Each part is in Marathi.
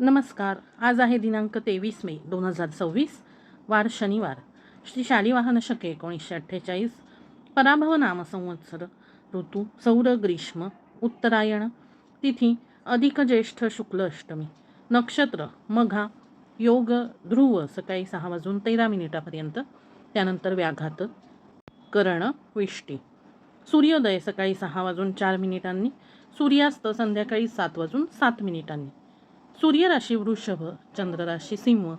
नमस्कार. आज आहे दिनांक 23 मे 2026, वार शनिवार. श्री शालिवाहन शके 1948. पराभव नाम संवत्सर. ऋतू सौर ग्रीष्म. उत्तरायण. तिथी अधिक ज्येष्ठ शुक्ल अष्टमी. नक्षत्र मघा. योग ध्रुव सकाळी 6:13 त्यानंतर व्याघात. करण विष्टी. सूर्योदय सकाळी 6:04 सूर्यास्त संध्याकाळी 7:07. सूर्य राशी वृषभ, चंद्र राशी सिंह.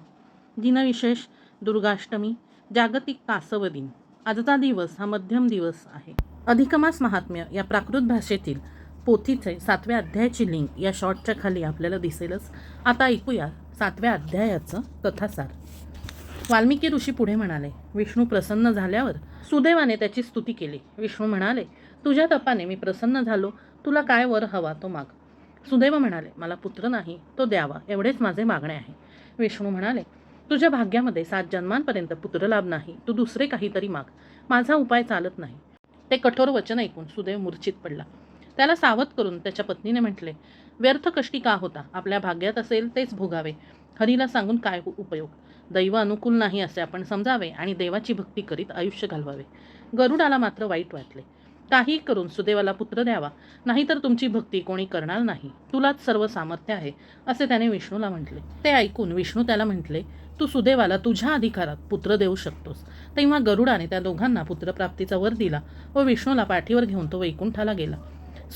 दिनविशेष दुर्गाष्टमी. जागतिक कासव दिन. आजचा दिवस हा मध्यम दिवस आहे. अधिकमास महात्म्य या प्राकृत भाषेतील पोथीचे 7व्या अध्यायाची लिंक या शॉर्टच्या खाली आपल्याला दिसेलच. आता ऐकूया 7व्या अध्यायाचं कथासार. वाल्मिकी ऋषी पुढे म्हणाले, विष्णू प्रसन्न झाल्यावर सुदैवाने त्याची स्तुती केली. विष्णू म्हणाले, तुझ्या तपाने मी प्रसन्न झालो. तुला काय वर हवा तो माग. सुदैव म्हणाले, मला पुत्र नाही, तो द्यावा एवढेच माझे मागणे आहे. विष्णू म्हणाले, तुझ्या भाग्यामध्ये 7 जन्मांपर्यंत पुत्रलाभ नाही. तू दुसरे काहीतरी माग. माझा उपाय चालत नाही. ते कठोर वचन ऐकून सुदैव मूर्छित पडला. त्याला सावध करून त्याच्या पत्नीने म्हटले, व्यर्थ कष्टी का होता? आपल्या भाग्यात असेल तेच भोगावे. हरीला सांगून काय उपयोग? दैव अनुकूल नाही असे आपण समजावे आणि देवाची भक्ती करीत आयुष्य घालवावे. गरुडाला मात्र वाईट वाटले. काही करून सुदैवाला पुत्र द्यावा, नाहीतर तुमची भक्ती कोणी करणार नाही. तुलाच सर्व सामर्थ्य आहे असे त्याने विष्णूला म्हटले. ते ऐकून विष्णू त्याला म्हटले, तू सुदैवाला तुझ्या अधिकारात पुत्र देऊ शकतोस. तेव्हा गरुडाने त्या दोघांना पुत्रप्राप्तीचा वर दिला व विष्णूला पाठीवर घेऊन तो वैकुंठाला गेला.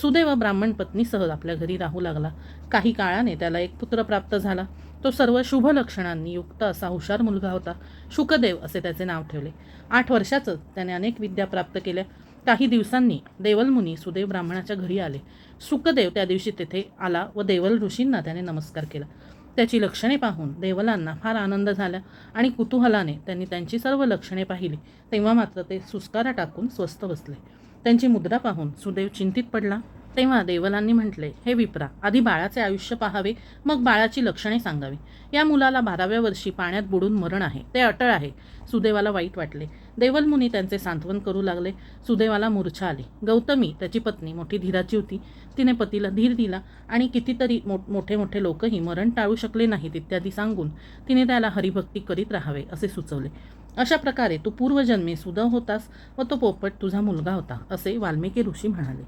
सुदैव ब्राह्मण पत्नीसह आपल्या घरी राहू लागला. काही काळाने त्याला एक पुत्र प्राप्त झाला. तो सर्व शुभ लक्षणांनी युक्त असा हुशार मुलगा होता. शुकदेव असे त्याचे नाव ठेवले. 8 वर्षातच त्याने अनेक विद्या प्राप्त केल्या. काही दिवसांनी देवलमुनी सुदैव ब्राह्मणाच्या घरी आले. शुकदेव त्या दिवशी तेथे आला व देवल ऋषींना त्याने नमस्कार केला. त्याची लक्षणे पाहून देवलांना फार आनंद झाला आणि कुतूहलाने त्यांनी त्यांची सर्व लक्षणे पाहिली. तेव्हा मात्र ते सुस्कारा टाकून स्वस्थ बसले. त्यांची मुद्रा पाहून सुदैव चिंतित पडला. तेव्हा देवलांनी म्हटले, हे विप्रा, आधी बाळाचे आयुष्य पाहावे, मग बाळाची लक्षणे सांगावी. या मुलाला 12व्या वर्षी पाण्यात बुडून मरण आहे. ते अटळ आहे. सुदैवाला वाईट वाटले. देवलमुनी त्यांचे सांत्वन करू लागले. सुदैवाला मूर्छा आली. गौतमी त्याची पत्नी मोठी धीराची होती. तिने पतीला धीर दिला आणि कितीतरी मोठे मोठे लोकही मरण टाळू शकले नाहीत इत्यादी सांगून तिने त्याला हरिभक्ती करीत राहावे असे सुचवले. अशा प्रकारे तू पूर्वजन्मी सुदैव होतास व तो पोपट तुझा मुलगा होता असे वाल्मिकी ऋषी म्हणाले.